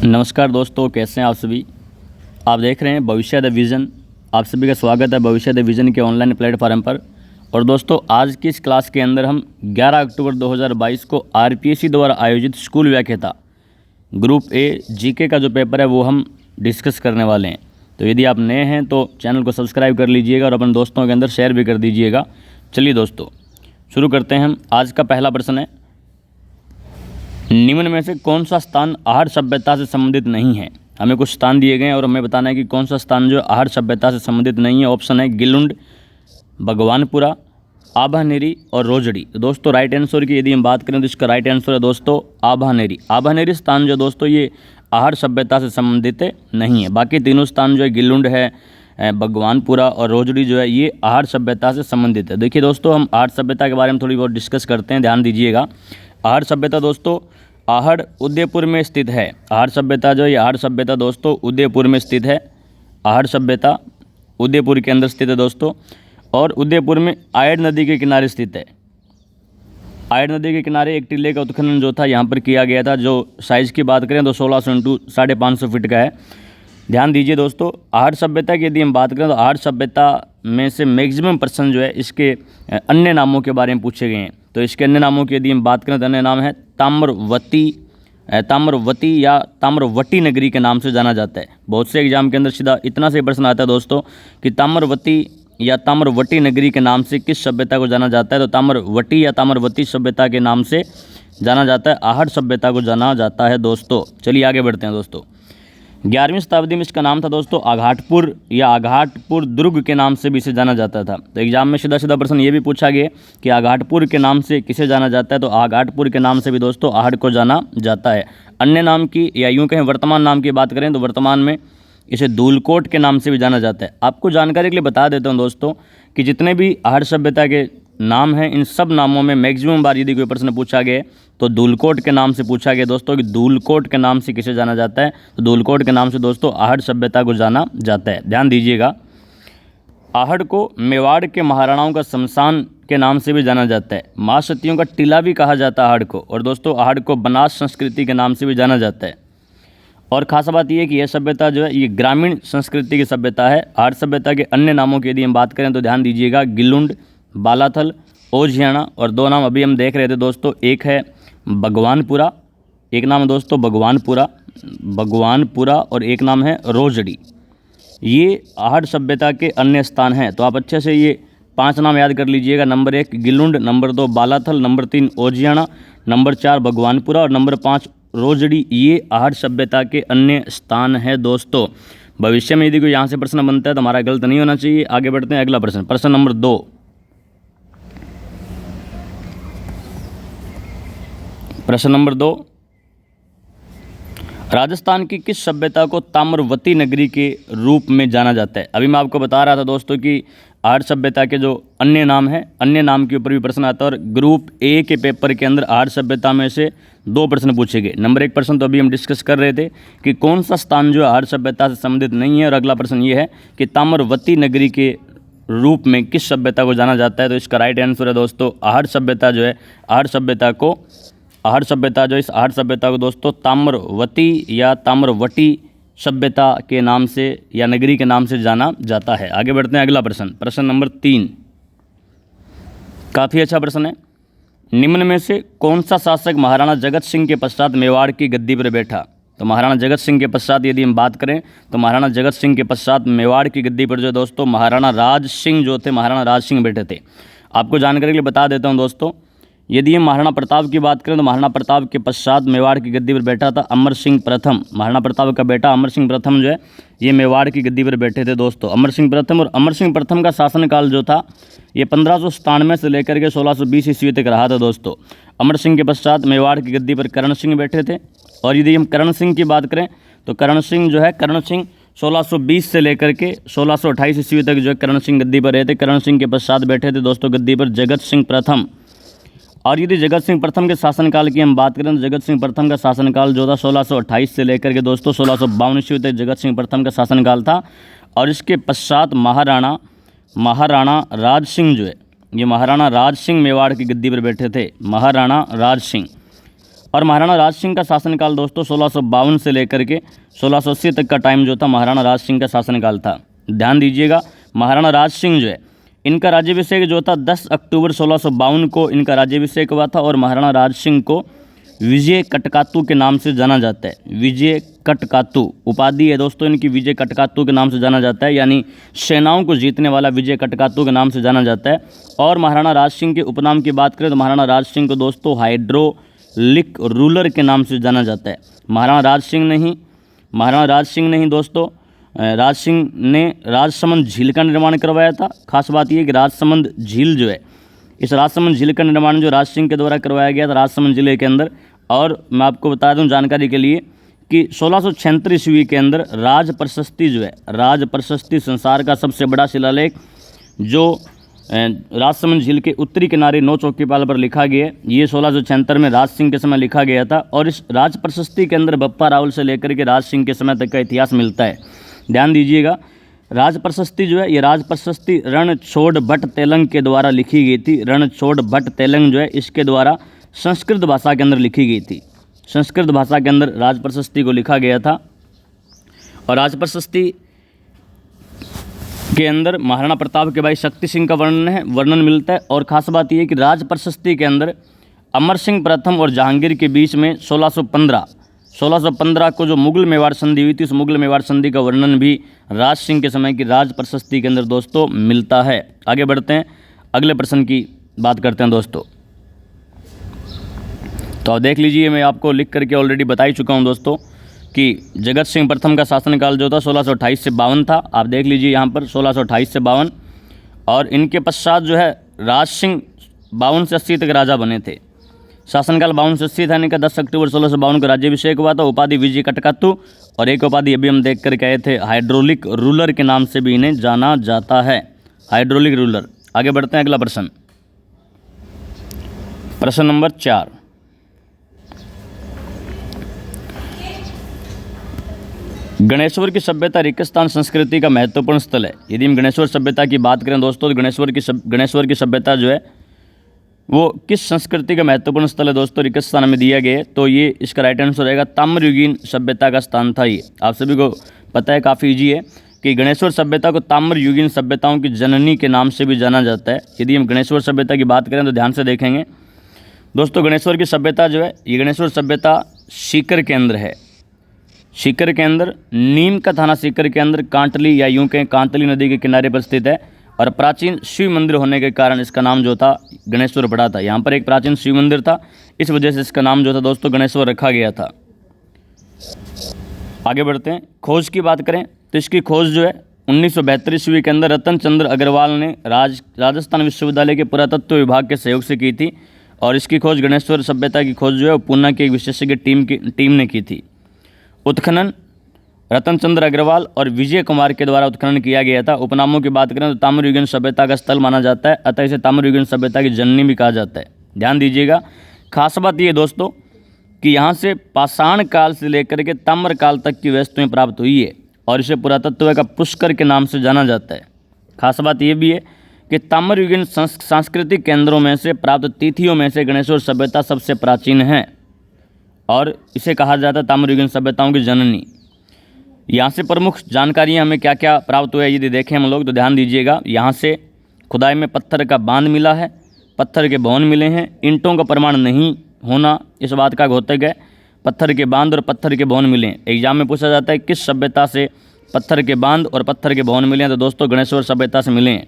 नमस्कार दोस्तों, कैसे हैं आप सभी। आप देख रहे हैं भविष्य द विज़न। आप सभी का स्वागत है भविष्य द विज़न के ऑनलाइन प्लेटफॉर्म पर। और दोस्तों, आज की इस क्लास के अंदर हम 11 अक्टूबर 2022 को आरपीएससी द्वारा आयोजित स्कूल व्याख्याता ग्रुप ए जीके का जो पेपर है वो हम डिस्कस करने वाले हैं। तो यदि आप नए हैं तो चैनल को सब्सक्राइब कर लीजिएगा और अपने दोस्तों के अंदर शेयर भी कर दीजिएगा। चलिए दोस्तों, शुरू करते हैं हम। आज का पहला प्रश्न है, निम्न में से कौन सा स्थान आहड़ सभ्यता से संबंधित नहीं है। हमें कुछ स्थान दिए गए हैं और हमें बताना है कि कौन सा स्थान जो आहड़ सभ्यता से संबंधित नहीं है। ऑप्शन है गिलुंड, भगवानपुरा, आभानेरी और रोजड़ी। तो दोस्तों, राइट आंसर की यदि हम बात करें तो इसका राइट आंसर है दोस्तों आभानेरी। आभानेरी स्थान जो दोस्तों ये आहड़ सभ्यता से संबंधित नहीं है। बाकी तीनों स्थान जो है गिलुंड है, भगवानपुरा और रोजड़ी जो है ये आहड़ सभ्यता से संबंधित है। देखिए दोस्तों, हम आहड़ सभ्यता के बारे में थोड़ी बहुत डिस्कस करते हैं, ध्यान दीजिएगा। आहड़ सभ्यता दोस्तों आहड़ उदयपुर में स्थित है। आहड़ सभ्यता जो है आहड़ सभ्यता दोस्तों उदयपुर में स्थित है। आहड़ सभ्यता उदयपुर के अंदर स्थित है दोस्तों। और उदयपुर में आयड़ नदी के किनारे स्थित है। आयड़ नदी के किनारे एक टीले का उत्खनन जो था यहाँ पर किया गया था। जो साइज़ की बात करें तो 1600 इंटू 550 फीट का है। ध्यान दीजिए दोस्तों, आहड़ सभ्यता की यदि हम बात करें तो आहड़ सभ्यता में से मैक्सिमम प्रश्न जो है इसके अन्य नामों के बारे में पूछे गए हैं। तो इसके अन्य नामों की यदि हम बात करें तो अन्य नाम है ताम्रवती या ताम्रवटी नगरी के नाम से जाना जाता है। बहुत से एग्जाम के अंदर सीधा इतना से प्रश्न आता है दोस्तों कि ताम्रवती या ताम्रवटी नगरी के नाम से किस सभ्यता को जाना जाता है। तो ताम्रवटी या ताम्रवती सभ्यता के नाम से जाना जाता है, आहड़ सभ्यता को जाना जाता है दोस्तों। चलिए आगे बढ़ते हैं दोस्तों। 11वीं शताब्दी में इसका नाम था दोस्तों आघाटपुर या आघाटपुर दुर्ग के नाम से भी इसे जाना जाता था। तो एग्जाम में सीधा सीधा प्रश्न ये भी पूछा गया कि आघाटपुर के नाम से किसे जाना जाता है। तो आघाटपुर के नाम से भी दोस्तों आहड़ को जाना जाता है। अन्य नाम की या यूँ कहें वर्तमान नाम की बात करें तो वर्तमान में इसे धूलकोट के नाम से भी जाना जाता है। आपको जानकारी के लिए बता देता हूँ दोस्तों कि जितने भी आहड़ सभ्यता के नाम हैं इन सब नामों में मैक्सिमम बार यदि कोई प्रश्न पूछा गया तो धूलकोट के नाम से पूछा गया दोस्तों कि धूलकोट के नाम से किसे जाना जाता है। तो धूलकोट के नाम से दोस्तों आहड़ सभ्यता को जाना जाता है। ध्यान दीजिएगा, आहड़ को मेवाड़ के महाराणाओं का शमशान के नाम से भी जाना जाता है। माँ सतियों का टीला भी कहा जाता है आहड़ को। और दोस्तों आहड़ को बनास संस्कृति के नाम से भी जाना जाता है। और खास बात यह है कि यह सभ्यता जो है ये ग्रामीण संस्कृति की सभ्यता है। आहड़ सभ्यता के अन्य नामों की यदि हम बात करें तो ध्यान दीजिएगा गिलुंड, बालाथल, ओझियाना और दो नाम अभी हम देख रहे थे दोस्तों। एक है भगवानपुरा, एक नाम है दोस्तों भगवानपुरा और एक नाम है रोजड़ी। ये आहड़ सभ्यता के अन्य स्थान हैं। तो आप अच्छे से ये 5 नाम याद कर लीजिएगा। Number 1 Gilund, number 2 Balathal, number 3 Ojhiyana, number 4 Bhagwanpura और नंबर 5 रोजड़ी। ये आहड़ सभ्यता के अन्य स्थान है दोस्तों। भविष्य में यदि कोई यहाँ से प्रश्न बनता है तो हमारा गलत नहीं होना चाहिए। आगे बढ़ते हैं अगला प्रश्न। प्रश्न नंबर 2, प्रश्न नंबर 2, राजस्थान की किस सभ्यता को ताम्रवती नगरी के रूप में जाना जाता है। अभी मैं आपको बता रहा था दोस्तों कि आहड़ सभ्यता के जो अन्य नाम हैं, अन्य नाम के ऊपर भी प्रश्न आता है। और ग्रुप ए के पेपर के अंदर आहड़ सभ्यता में से 2 प्रश्न पूछे गए। नंबर 1 प्रश्न तो अभी हम डिस्कस कर रहे थे कि कौन सा स्थान जो आहड़ सभ्यता से संबंधित नहीं है। और अगला प्रश्न ये है कि ताम्रवती नगरी के रूप में किस सभ्यता को जाना जाता है। तो इसका राइट आंसर है दोस्तों आहड़ सभ्यता जो है आहड़ सभ्यता को दोस्तों ताम्रवती या ताम्रवटी सभ्यता के नाम से या नगरी के नाम से जाना जाता है। आगे बढ़ते हैं अगला प्रश्न। प्रश्न नंबर 3 काफ़ी अच्छा प्रश्न है। निम्न में से कौन सा शासक महाराणा जगत सिंह के पश्चात मेवाड़ की गद्दी पर बैठा। तो महाराणा जगत सिंह के पश्चात यदि हम बात करें तो महाराणा जगत सिंह के पश्चात मेवाड़ की गद्दी पर जो दोस्तों महाराणा राज सिंह जो थे, महाराणा राज सिंह बैठे थे। आपको जानकारी के लिए बता देता हूँ दोस्तों, यदि हम महाराणा प्रताप की बात करें तो महाराणा प्रताप के पश्चात मेवाड़ की गद्दी पर बैठा था अमर सिंह प्रथम। महाराणा प्रताप का बेटा अमर सिंह प्रथम जो है ये मेवाड़ की गद्दी पर बैठे थे दोस्तों, अमर सिंह प्रथम। और अमर सिंह प्रथम का शासनकाल जो था ये 1597 से लेकर के 1620 ईस्वी तक रहा था दोस्तों। अमर सिंह के पश्चात मेवाड़ की गद्दी पर करण सिंह बैठे थे। और यदि हम करण सिंह की बात करें तो करण सिंह 1620 से लेकर के 1628 ईस्वी तक जो है करण सिंह गद्दी पर रहे थे। करण सिंह के पश्चात बैठे थे दोस्तों गद्दी पर जगत सिंह प्रथम। और यदि जगत सिंह प्रथम के शासनकाल की हम बात करें तो जगत सिंह प्रथम का शासनकाल जो था 1628 से लेकर के दोस्तों 1652 ईस्वी तक जगत सिंह प्रथम का शासनकाल था। और इसके पश्चात महाराणा राज सिंह जो है ये महाराणा राज सिंह मेवाड़ की गद्दी पर बैठे थे, महाराणा राज सिंह। और महाराणा राज सिंह का शासनकाल दोस्तों 1652 से लेकर के 1680 तक का टाइम जो था महाराणा राज सिंह का शासनकाल था। ध्यान दीजिएगा, महाराणा राज सिंह जो है इनका राज्याभिषेक जो था 10 अक्टूबर 1652 को इनका राज्याभिषेक हुआ था और महाराणा राज सिंह को विजय कटकातु के नाम से जाना जाता है। विजय कटकातु उपाधि है दोस्तों इनकी, विजय कटकातु के नाम से जाना जाता है, यानी सेनाओं को जीतने वाला विजय कटकातु के नाम से जाना जाता है। और महाराणा राज सिंह के उपनाम की बात करें तो महाराणा राज सिंह को दोस्तों हाइड्रोलिक रूलर के नाम से जाना जाता है। महाराणा राज सिंह नहीं दोस्तों, राज सिंह ने राजसमंद झील का निर्माण करवाया था। खास बात यह कि राजसमंद झील जो है, इस राजसमंद झील का निर्माण जो राज सिंह के द्वारा करवाया गया था राजसमंद जिले के अंदर। और मैं आपको बता दूं जानकारी के लिए कि 1636 ईस्वी के अंदर राज प्रशस्ति जो है, राज प्रशस्ति संसार का सबसे बड़ा शिलालेख जो राजसमंद झील के उत्तरी किनारे 9 चौकीपाल पर लिखा गया है, ये 1676 में राज सिंह के समय लिखा गया था। और इस राज प्रशस्ति के अंदर बप्पा रावल से लेकर के राज सिंह के समय तक का इतिहास मिलता है। ध्यान दीजिएगा, राज प्रशस्ति जो है ये राज प्रशस्ति रणछोड़ भट्ट तेलंग के द्वारा लिखी गई थी। रणछोड़ भट्ट तेलंग जो है इसके द्वारा संस्कृत भाषा के अंदर लिखी गई थी। संस्कृत भाषा के अंदर राज प्रशस्ति को लिखा गया था। और राज प्रशस्ति के अंदर महाराणा प्रताप के भाई शक्ति सिंह का वर्णन मिलता है। और ख़ास बात यह है कि राज प्रशस्ति के अंदर अमर सिंह प्रथम और जहांगीर के बीच में 1615 को जो मुगल मेवाड़ संधि हुई थी, उस मुगल मेवाड़ संधि का वर्णन भी राज सिंह के समय की राज प्रशस्ति के अंदर दोस्तों मिलता है। आगे बढ़ते हैं, अगले प्रश्न की बात करते हैं दोस्तों। तो आप देख लीजिए, मैं आपको लिख करके ऑलरेडी बता ही चुका हूं दोस्तों कि जगत सिंह प्रथम का शासनकाल जो था 1628 से 52 था। आप देख लीजिए यहाँ पर 1628 से 52। और इनके पश्चात जो है राज सिंह 52 से 80 तक राजा बने थे। शासनकाल 52 से 80 था, इनका 10 अक्टूबर 1652 को राज्याभिषेक हुआ था। उपाधि विजय कटकातु और एक उपाधि अभी हम देख कर गए थे हाइड्रोलिक रूलर के नाम से भी इन्हें जाना जाता है, हाइड्रोलिक रूलर। आगे बढ़ते हैं, अगला प्रश्न, प्रश्न नंबर 4। गणेश्वर की सभ्यता रेगिस्तान संस्कृति का महत्वपूर्ण स्थल है। यदि हम गणेश्वर सभ्यता की बात करें दोस्तों तो गणेश्वर की सभ्यता जो है वो किस संस्कृति का महत्वपूर्ण स्थल है दोस्तों, रेगिस्तान में दिया गया है। तो ये इसका राइट आंसर रहेगा ताम्रयुगीन सभ्यता का स्थान था। ये आप सभी को पता है, काफ़ी ईजी है कि गणेश्वर सभ्यता को ताम्रयुगीन सभ्यताओं की जननी के नाम से भी जाना जाता है। यदि हम गणेश्वर सभ्यता की बात करें तो ध्यान से देखेंगे दोस्तों, गणेश्वर की सभ्यता जो है ये गणेश्वर सभ्यता सीकर के अंदर है। सीकर के अंदर, नीम का थाना सीकर के अंदर कांटली या यूं कहें कांटली नदी के किनारे पर स्थित है। और प्राचीन शिव मंदिर होने के कारण इसका नाम जो था गणेश्वर पड़ा था। यहाँ पर एक प्राचीन शिव मंदिर था, इस वजह से इसका नाम जो था दोस्तों गणेश्वर रखा गया था। आगे बढ़ते हैं, खोज की बात करें तो इसकी खोज जो है 1972 ईस्वी के अंदर रतन चंद्र अग्रवाल ने राजस्थान विश्वविद्यालय के पुरातत्व विभाग के सहयोग से की थी। और इसकी खोज गणेश्वर सभ्यता की खोज जो है वो पूना की एक विशेषज्ञ टीम ने की थी। उत्खनन रतन चंद्र अग्रवाल और विजय कुमार के द्वारा उत्खनन किया गया था। उपनामों की बात करें तो ताम्रयुगीन सभ्यता का स्थल माना जाता है, अतः इसे ताम्रयुगीन सभ्यता की जननी भी कहा जाता है। ध्यान दीजिएगा, खास बात ये दोस्तों कि यहाँ से पाषाण काल से लेकर के ताम्र काल तक की वस्तुएं प्राप्त हुई है और इसे पुरातत्व का पुष्कर के नाम से जाना जाता है। खास बात ये भी है कि ताम्रयुगीन सांस्कृतिक केंद्रों में से प्राप्त तिथियों में से गणेश्वर सभ्यता सबसे प्राचीन है और इसे कहा जाता है ताम्रयुगीन सभ्यताओं की जननी। यहाँ से प्रमुख जानकारियाँ हमें क्या क्या प्राप्त हुआ है यदि देखें हम लोग तो ध्यान दीजिएगा, यहाँ से खुदाई में पत्थर का बांध मिला है, पत्थर के भवन मिले हैं। ईंटों का प्रमाण नहीं होना इस बात का घोतक है, पत्थर के बांध और पत्थर के भवन मिले हैं। एग्जाम में पूछा जाता है किस सभ्यता से पत्थर के बांध और पत्थर के भवन मिले हैं, तो दोस्तों गणेश्वर सभ्यता से मिले हैं।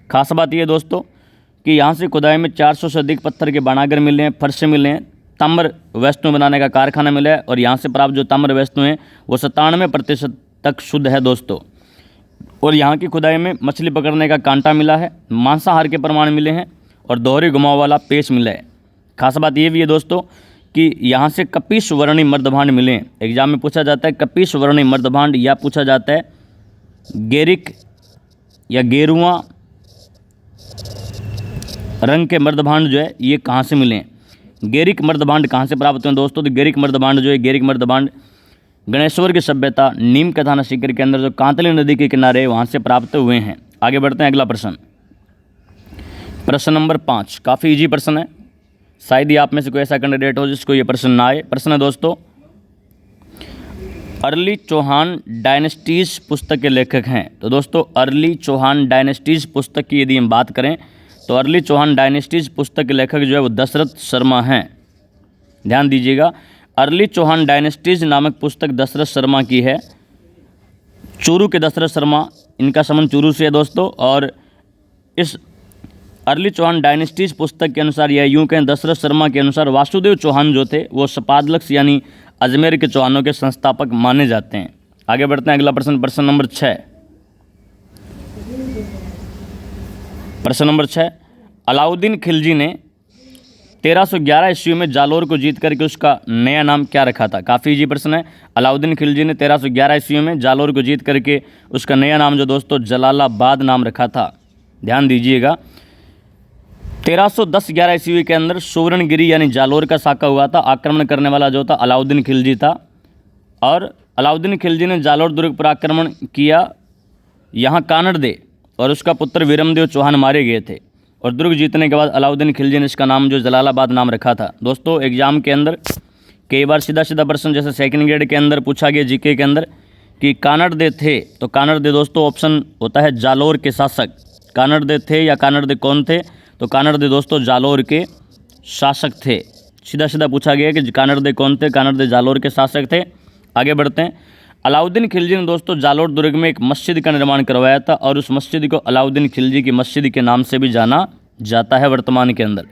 खास बात यह दोस्तों कि यहाँ से खुदाई में 400 से अधिक पत्थर के बनागर मिले हैं, फर्श मिले हैं, ताम्र वस्तु बनाने का कारखाना मिला है और यहाँ से प्राप्त जो ताम्र वस्तु हैं वो 97% तक शुद्ध है दोस्तों। और यहाँ की खुदाई में मछली पकड़ने का कांटा मिला है, मांसाहार के प्रमाण मिले हैं और दोहरे घुमाव वाला पेश मिला है। खास बात ये भी है दोस्तों कि यहाँ से कपीश वर्णी मर्दभांड मिले हैं। एग्जाम में पूछा जाता है कपीश वर्णी मर्दभांड या पूछा जाता है गेरिक या गेरुआ रंग के मर्दभांड जो है ये कहाँ से मिले हैं। गेरिक मर्दभांड कहाँ से प्राप्त हुए दोस्तों, तो गेरिक मर्दभांड जो है गेरिक मर्दभांड गणेश्वर की सभ्यता नीम का थाना सीकर के अंदर जो कांतली नदी के किनारे वहाँ से प्राप्त हुए हैं। आगे बढ़ते हैं, अगला प्रश्न, प्रश्न नंबर 5 काफ़ी इजी प्रश्न है। शायद ही आप में से कोई ऐसा कैंडिडेट हो जिसको ये प्रश्न ना आए। प्रश्न है दोस्तों, अर्ली चौहान डायनेस्टीज पुस्तक के लेखक हैं। तो दोस्तों अर्ली चौहान डायनेस्टीज पुस्तक की यदि हम बात करें तो अर्ली चौहान डायनेस्टीज पुस्तक के लेखक जो है वो दशरथ शर्मा हैं। ध्यान दीजिएगा, अर्ली चौहान डायनेस्टीज नामक पुस्तक दशरथ शर्मा की है। चूरू के दशरथ शर्मा, इनका संबंध चूरू से है दोस्तों। और इस अर्ली चौहान डायनेस्टीज पुस्तक के अनुसार यह यूँ कहें, दशरथ शर्मा के अनुसार वासुदेव चौहान जो थे वो सपादलक्ष यानी अजमेर के चौहानों के संस्थापक माने जाते हैं। आगे बढ़ते हैं, अगला प्रश्न, प्रश्न नंबर 6। प्रश्न नंबर 6, अलाउद्दीन खिलजी ने 1311 ईस्वी में जालोर को जीत करके उसका नया नाम क्या रखा था? काफ़ी इजी प्रश्न है। अलाउद्दीन खिलजी ने 1311 ईस्वी में जालोर को जीत करके उसका नया नाम जो दोस्तों जलालाबाद नाम रखा था। ध्यान दीजिएगा, 1310-11 ईस्वी के अंदर सुवर्णगिरी यानी जालोर का साका हुआ था। आक्रमण करने वाला जो था अलाउद्दीन खिलजी था। और अलाउद्दीन खिलजी ने जालोर दुर्ग पर आक्रमण किया। यहाँ कानड़दे और उसका पुत्र वीरमदेव चौहान मारे गए थे। और दुर्ग जीतने के बाद अलाउद्दीन खिलजी ने इसका नाम जो जलालाबाद नाम रखा था। दोस्तों एग्जाम के अंदर कई बार सीधा सीधा प्रश्न जैसे सेकंड ग्रेड के अंदर पूछा गया जीके के अंदर कि कानड़दे थे, तो कानड़दे दोस्तों ऑप्शन होता है जालोर के शासक। कानड़दे थे या कानड़दे कौन थे? तो कानड़दे दोस्तों जालोर के शासक थे। सीधा सीधा पूछा गया कि कानड़दे कौन थे? कानड़दे जालोर के शासक थे। आगे बढ़ते हैं, अलाउद्दीन खिलजी ने दोस्तों जालोर दुर्ग में एक मस्जिद का निर्माण करवाया था और उस मस्जिद को अलाउद्दीन खिलजी की मस्जिद के नाम से भी जाना जाता है वर्तमान के अंदर।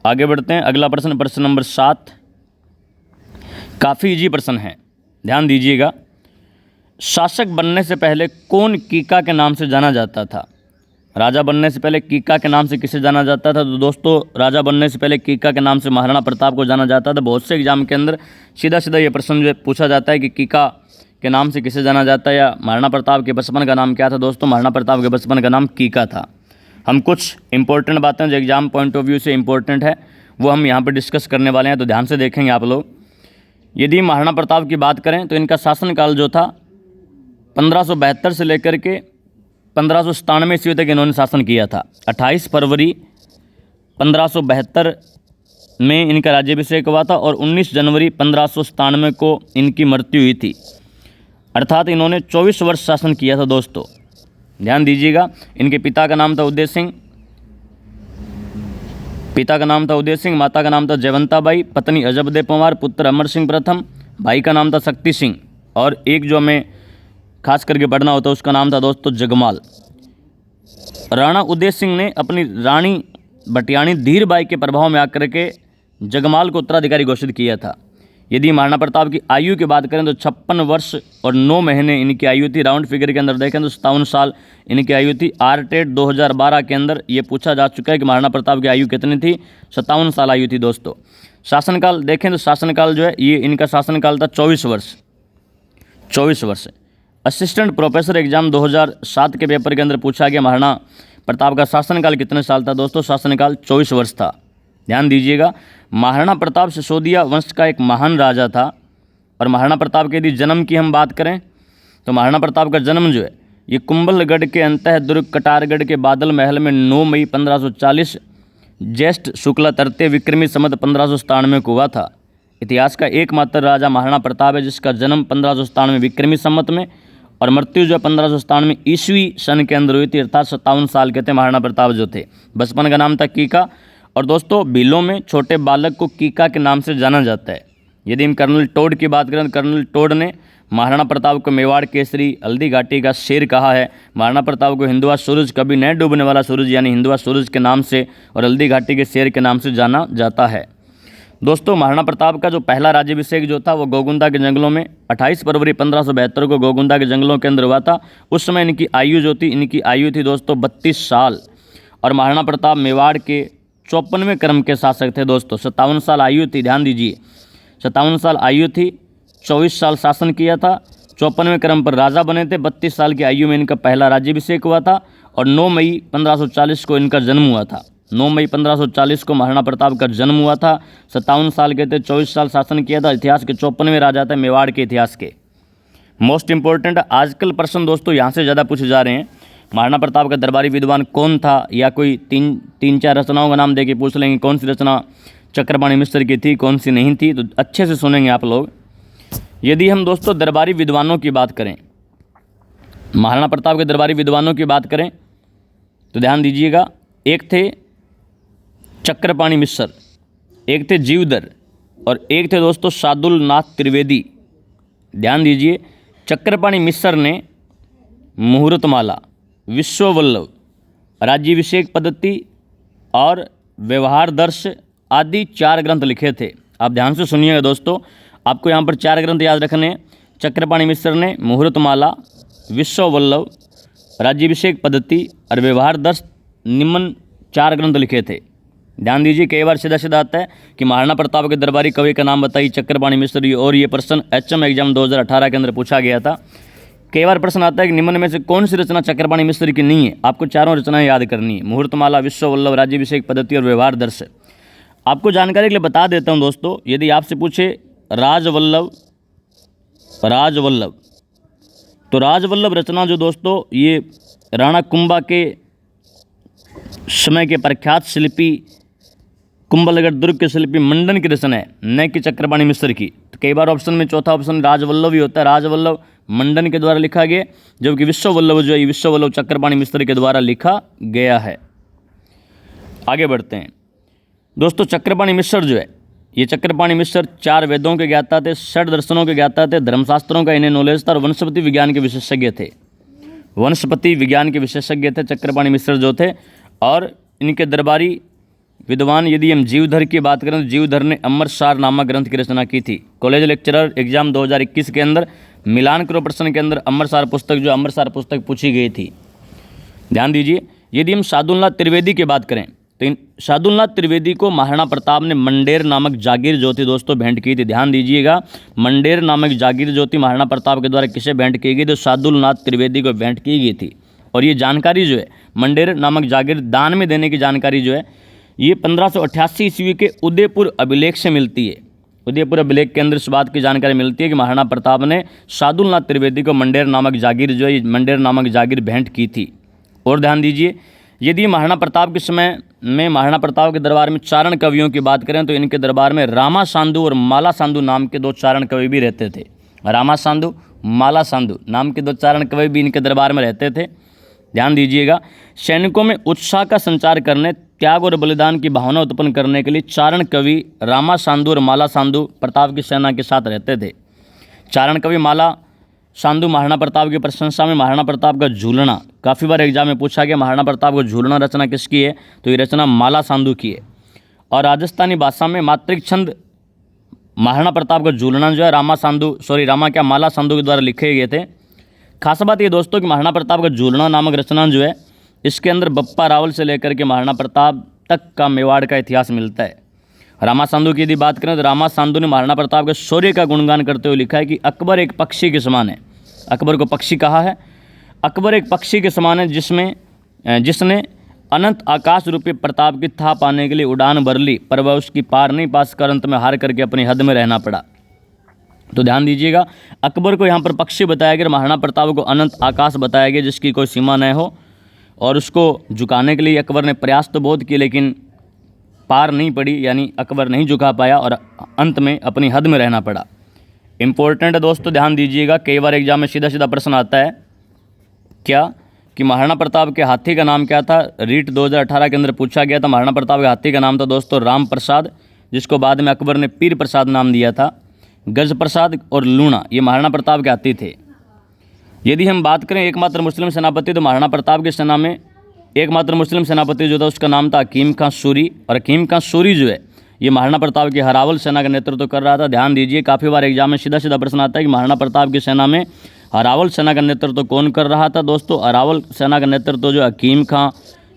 आगे बढ़ते हैं, अगला प्रश्न, प्रश्न नंबर 7। काफ़ी इजी प्रश्न है, ध्यान दीजिएगा। शासक बनने से पहले कौन कीका के नाम से जाना जाता था? राजा बनने से पहले कीका के नाम से किसे जाना जाता था? तो दोस्तों राजा बनने से पहले कीका के नाम से महाराणा प्रताप को जाना जाता था। बहुत से एग्जाम के अंदर सीधा सीधा ये प्रश्न जो पूछा जाता है कि कीका के नाम से किसे जाना जाता है या महाराणा प्रताप के बचपन का नाम क्या था? दोस्तों महाराणा प्रताप के बचपन का नाम कीका था। हम कुछ इंपॉर्टेंट बातें जो एग्जाम पॉइंट ऑफ व्यू से इंपॉर्टेंट है वो हम यहाँ पर डिस्कस करने वाले हैं, तो ध्यान से देखेंगे आप लोग। यदि महाराणा प्रताप की बात करें तो इनका शासनकाल जो था 1572 से लेकर के 1597 ईस्वी तक इन्होंने शासन किया था। 28 फरवरी 1572 में इनका राज्याभिषेक हुआ था और 19 जनवरी 1597 को इनकी मृत्यु हुई थी। अर्थात इन्होंने 24 वर्ष शासन किया था दोस्तों। ध्यान दीजिएगा, इनके पिता का नाम था उदय सिंह, माता का नाम था जयवंताबाई, पत्नी अजबदे पंवार, पुत्र अमर सिंह प्रथम, भाई का नाम था शक्ति सिंह और एक जो हमें खास करके पढ़ना होता है उसका नाम था दोस्तों जगमाल। राणा उदय सिंह ने अपनी रानी बटियाणी धीरबाई के प्रभाव में आकर के जगमाल को उत्तराधिकारी घोषित किया था। यदि महाराणा प्रताप की आयु की बात करें तो 56 वर्ष और 9 महीने इनकी आयु थी। राउंड फिगर के अंदर देखें तो 57 साल इनकी आयु थी। आरटेट 2012 के अंदर ये पूछा जा चुका है कि महाराणा प्रताप की आयु कितनी थी? 57 साल आयु थी दोस्तों। शासनकाल देखें तो शासनकाल जो है ये इनका शासनकाल था 24 वर्ष। असिस्टेंट प्रोफेसर एग्जाम 2007 के पेपर के अंदर पूछा गया महाराणा प्रताप का शासनकाल कितने साल था? दोस्तों शासनकाल 24 वर्ष था। ध्यान दीजिएगा, महाराणा प्रताप सिसोदिया वंश का एक महान राजा था। और महाराणा प्रताप के यदि जन्म की हम बात करें तो महाराणा प्रताप का जन्म जो है ये कुंभलगढ़ के अंतः दुर्ग कटारगढ़ के बादल महल में 9 मई 1540 ज्येष्ठ शुक्ला तृतीय विक्रमी संवत 1597 को हुआ था। इतिहास का एकमात्र राजा महाराणा प्रताप है जिसका जन्म 1597 विक्रमी संवत में और मृत्यु जो 1597 ईस्वी सन के अंदर हुई थी। अर्थात 57 साल के थे महाराणा प्रताप जो थे। बचपन का नाम था कीका। और दोस्तों भीलों में छोटे बालक को कीका के नाम से जाना जाता है। यदि हम कर्नल टोड की बात करें तो कर्नल टोड ने महाराणा प्रताप को मेवाड़ केसरी, हल्दी घाटी का शेर कहा है। महाराणा प्रताप को हिंदुआ सूरज, कभी न डूबने वाला सूरज यानी हिंदुआ सूरज के नाम से और हल्दी घाटी के शेर के नाम से जाना जाता है। दोस्तों महाराणा प्रताप का जो पहला राज्याभिषेक जो था वो गोगुंदा के जंगलों में 28 फरवरी 1572 को गोगुंदा के जंगलों के अंदर हुआ था। उस समय इनकी आयु थी दोस्तों 32 साल। और महाराणा प्रताप मेवाड़ के 54वें क्रम के शासक थे दोस्तों। 57 साल आयु थी, ध्यान दीजिए 57 साल आयु थी, 24 साल शासन किया था, 54वें क्रम पर राजा बने थे। 32 साल की आयु में इनका पहला राज्याभिषेक हुआ था और 9 मई 1540 को इनका जन्म हुआ था। 9 मई 1540 को महाराणा प्रताप का जन्म हुआ था। 57 साल के थे, 24 साल शासन किया था। इतिहास के 54वें राजा थे मेवाड़ के इतिहास के। मोस्ट इंपॉर्टेंट आजकल प्रश्न दोस्तों यहाँ से ज़्यादा पूछे जा रहे हैं। महाराणा प्रताप का दरबारी विद्वान कौन था, या कोई तीन चार रचनाओं का नाम देके पूछ लेंगे कौन सी रचना चक्रपाणि मिश्र की थी, कौन सी नहीं थी, तो अच्छे से सुनेंगे आप लोग। यदि हम दोस्तों दरबारी विद्वानों की बात करें, महाराणा प्रताप के दरबारी विद्वानों की बात करें तो ध्यान दीजिएगा, एक थे चक्रपाणि मिश्र, एक थे जीवधर और एक थे दोस्तों सादुलनाथ त्रिवेदी। ध्यान दीजिए, चक्रपाणि मिश्र ने मुहूर्तमाला, विश्ववल्लभ, राज्याभिषेक पद्धति और व्यवहार दर्श आदि 4 ग्रंथ लिखे थे। आप ध्यान से सुनिएगा दोस्तों, आपको यहाँ पर 4 ग्रंथ याद रखने हैं। चक्रपाणि मिश्र ने मुहूर्तमाला, विश्ववल्लभ, राज्याभिषेक पद्धति और व्यवहार दर्श निम्न 4 ग्रंथ लिखे थे। ध्यान दीजिए, कई बार सीधा सीधा आता है कि महाराणा प्रताप के दरबारी कवि का नाम बताइए, चक्रपाणि मिश्र, और ये प्रश्न HM एग्जाम 2018 के अंदर पूछा गया था। कई बार प्रश्न आता है कि निम्न में से कौन सी रचना चक्रपाणि मिश्र की नहीं है। आपको 4 रचनाएं याद करनी है, मुहूर्तमाला, विश्ववल्लभ, राज्याभिषेक पद्धति और व्यवहार दर्श। आपको जानकारी के लिए बता देता हूं दोस्तों, यदि आपसे पूछे राजवल्लभ, तो राजवल्लभ रचना जो दोस्तों ये राणा कुंभा के समय के प्रख्यात शिल्पी, कुंभलगढ़ दुर्ग के शिल्पी मंडन की रचना है, न कि चक्रपाणि मिश्र की। तो कई बार ऑप्शन में चौथा ऑप्शन राजवल्लभ ही होता है, राजवल्लभ मंडन के द्वारा लिखा गया, जबकि विश्ववल्लभ जो है विश्ववल्लभ चक्रपाणि मिश्र के द्वारा लिखा गया है। आगे बढ़ते हैं दोस्तों, चक्रपाणि मिश्र जो है, ये चक्रपाणि मिश्र 4 वेदों के ज्ञाता थे, 6 दर्शनों के ज्ञाता थे, धर्मशास्त्रों का इन्हें नॉलेज था और वनस्पति विज्ञान के विशेषज्ञ थे। वनस्पति विज्ञान के विशेषज्ञ थे चक्रपाणि मिश्र जो थे। और इनके दरबारी विद्वान यदि हम जीवधर की बात करें तो जीवधर ने अमरसार नामक ग्रंथ की रचना की थी। कॉलेज लेक्चरर एग्जाम 2021 के अंदर मिलान करो प्रश्न के अंदर अमरसार पुस्तक पूछी गई थी। ध्यान दीजिए, यदि हम सादुलनाथ त्रिवेदी की बात करें तो इन सादुलनाथ त्रिवेदी को महाराणा प्रताप ने मंडेर नामक जागीर जो थी दोस्तों भेंट की थी। ध्यान दीजिएगा, मंडेर नामक जागीर जो थी महाराणा प्रताप के द्वारा किसे भेंट की गई, तो सादुलनाथ त्रिवेदी को भेंट की गई थी। और ये जानकारी जो है मंडेर नामक जागीर दान में देने की जानकारी जो है ये 1588 ईस्वी के उदयपुर अभिलेख से मिलती है। उदयपुर अभिलेख के अंदर इस बात की जानकारी मिलती है कि महाराणा प्रताप ने सादुलनाथ त्रिवेदी को मंडेर नामक जागीर जो है मंडेर नामक जागीर भेंट की थी। और ध्यान दीजिए, यदि महाराणा प्रताप के समय में महाराणा प्रताप के दरबार में चारण कवियों की बात करें तो इनके दरबार में रामा सांधु और माला सांधु नाम के 2 चारण कवि भी रहते थे। रामा सांधु, माला सांधु नाम के 2 चारण कवि भी इनके दरबार में रहते थे। ध्यान दीजिएगा, सैनिकों में उत्साह का संचार करने, त्याग और बलिदान की भावना उत्पन्न करने के लिए चारण कवि रामा सांधु और माला सांधु प्रताप की सेना के साथ रहते थे। चारण कवि माला सांधु महाराणा प्रताप की प्रशंसा में महाराणा प्रताप का झूलना, काफ़ी बार एग्जाम में पूछा गया महाराणा प्रताप को झूलना रचना किसकी है, तो ये रचना माला सांधु की है। और राजस्थानी भाषा में मात्रिक छंद महाराणा प्रताप का झूलना जो है माला सांधु के द्वारा लिखे गए थे। खास बात ये दोस्तों कि महाराणा प्रताप का झूलना नामक रचना जो है इसके अंदर बप्पा रावल से लेकर के महाराणा प्रताप तक का मेवाड़ का इतिहास मिलता है। रामा सांधु की यदि बात करें तो रामा सांधु ने महाराणा प्रताप के शौर्य का गुणगान करते हुए लिखा है कि अकबर एक पक्षी के समान है। अकबर को पक्षी कहा है। अकबर एक पक्षी के समान है जिसने अनंत आकाश रूपी प्रताप की था पाने के लिए उड़ान भर ली, पर वह उसकी पार नहीं पास कर अंत में हार करके अपनी हद में रहना पड़ा। तो ध्यान दीजिएगा, अकबर को यहाँ पर पक्षी बताया गया, महाराणा प्रताप को अनंत आकाश बताया गया जिसकी कोई सीमा न हो। और उसको झुकाने के लिए अकबर ने प्रयास तो बहुत किए लेकिन पार नहीं पड़ी, यानी अकबर नहीं झुका पाया और अंत में अपनी हद में रहना पड़ा। इंपॉर्टेंट है दोस्तों, ध्यान दीजिएगा, कई बार एग्जाम में सीधा सीधा प्रश्न आता है क्या कि महाराणा प्रताप के हाथी का नाम क्या था। रीट 2018 के अंदर पूछा गया था। महाराणा प्रताप के हाथी का नाम था दोस्तों राम प्रसाद, जिसको बाद में अकबर ने पीर प्रसाद नाम दिया था। गज प्रसाद और लूणा ये महाराणा प्रताप के हाथी थे। यदि हम बात करें एकमात्र मुस्लिम सेनापति, तो महाराणा प्रताप की सेना में एकमात्र मुस्लिम सेनापति जो था उसका नाम था हकीम खां सूरी। और हकीम खां सूरी जो है ये महाराणा प्रताप की हरावल सेना का नेतृत्व कर रहा था। ध्यान दीजिए, काफ़ी बार एग्जाम में सीधा सीधा प्रश्न आता है कि महाराणा प्रताप की सेना में हरावल सेना का नेतृत्व कौन कर रहा था। दोस्तों हरावल सेना का नेतृत्व जो हकीम खां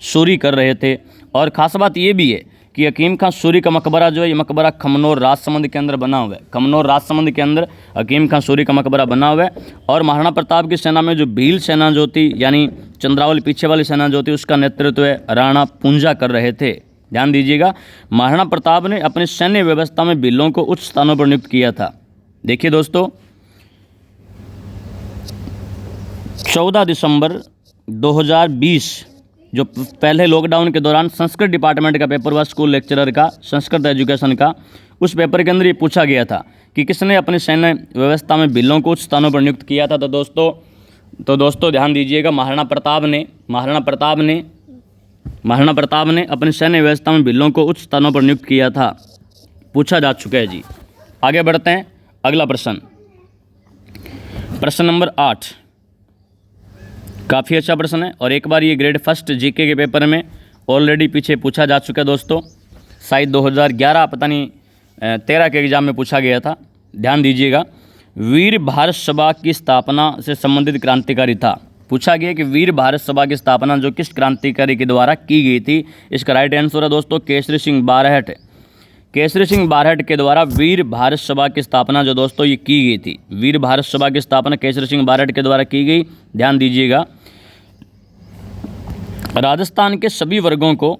सूरी कर रहे थे। और ख़ास बात ये भी है कि हकीम खां सूरी का मकबरा जो है ये मकबरा खमनोर राजसमंद के अंदर बना हुआ है। खमनोर राजसमंद के अंदर हकीम खां सूरी का मकबरा बना हुआ है। और महाराणा प्रताप की सेना में जो भील सेना जो थी, यानी चंद्रावल पीछे वाली सेना जो थी, उसका नेतृत्व राणा पूंजा कर रहे थे। ध्यान दीजिएगा, महाराणा प्रताप ने अपनी सैन्य व्यवस्था में भीलों को उच्च स्थानों पर नियुक्त किया था। देखिए दोस्तों, 14 दिसंबर 2020 जो पहले लॉकडाउन के दौरान संस्कृत डिपार्टमेंट का पेपर हुआ स्कूल लेक्चरर का, संस्कृत एजुकेशन का, उस पेपर के अंदर ये पूछा गया था कि किसने अपनी सैन्य व्यवस्था में भिल्लों को उच्च स्थानों पर नियुक्त किया था। तो दोस्तों ध्यान दीजिएगा, महाराणा प्रताप ने अपनी सैन्य व्यवस्था में भिल्लों को उच्च स्थानों पर नियुक्त किया था, पूछा जा चुका है जी। आगे बढ़ते हैं, अगला प्रश्न नंबर 8, काफ़ी अच्छा प्रश्न है और एक बार ये ग्रेड फर्स्ट जीके के पेपर में ऑलरेडी पीछे पूछा जा चुका है दोस्तों, शायद 2011 पता नहीं 13 के एग्जाम में पूछा गया था। ध्यान दीजिएगा, वीर भारत सभा की स्थापना से संबंधित क्रांतिकारी था। पूछा गया कि वीर भारत सभा की स्थापना जो किस क्रांतिकारी के द्वारा की गई थी। इसका राइट आंसर है दोस्तों केसरी सिंह बारहट। केसरी सिंह बारहट के द्वारा वीर भारत सभा की स्थापना जो दोस्तों ये की गई थी। वीर भारत सभा की स्थापना केसरी सिंह बारहट के द्वारा की गई। ध्यान दीजिएगा, राजस्थान के सभी वर्गों को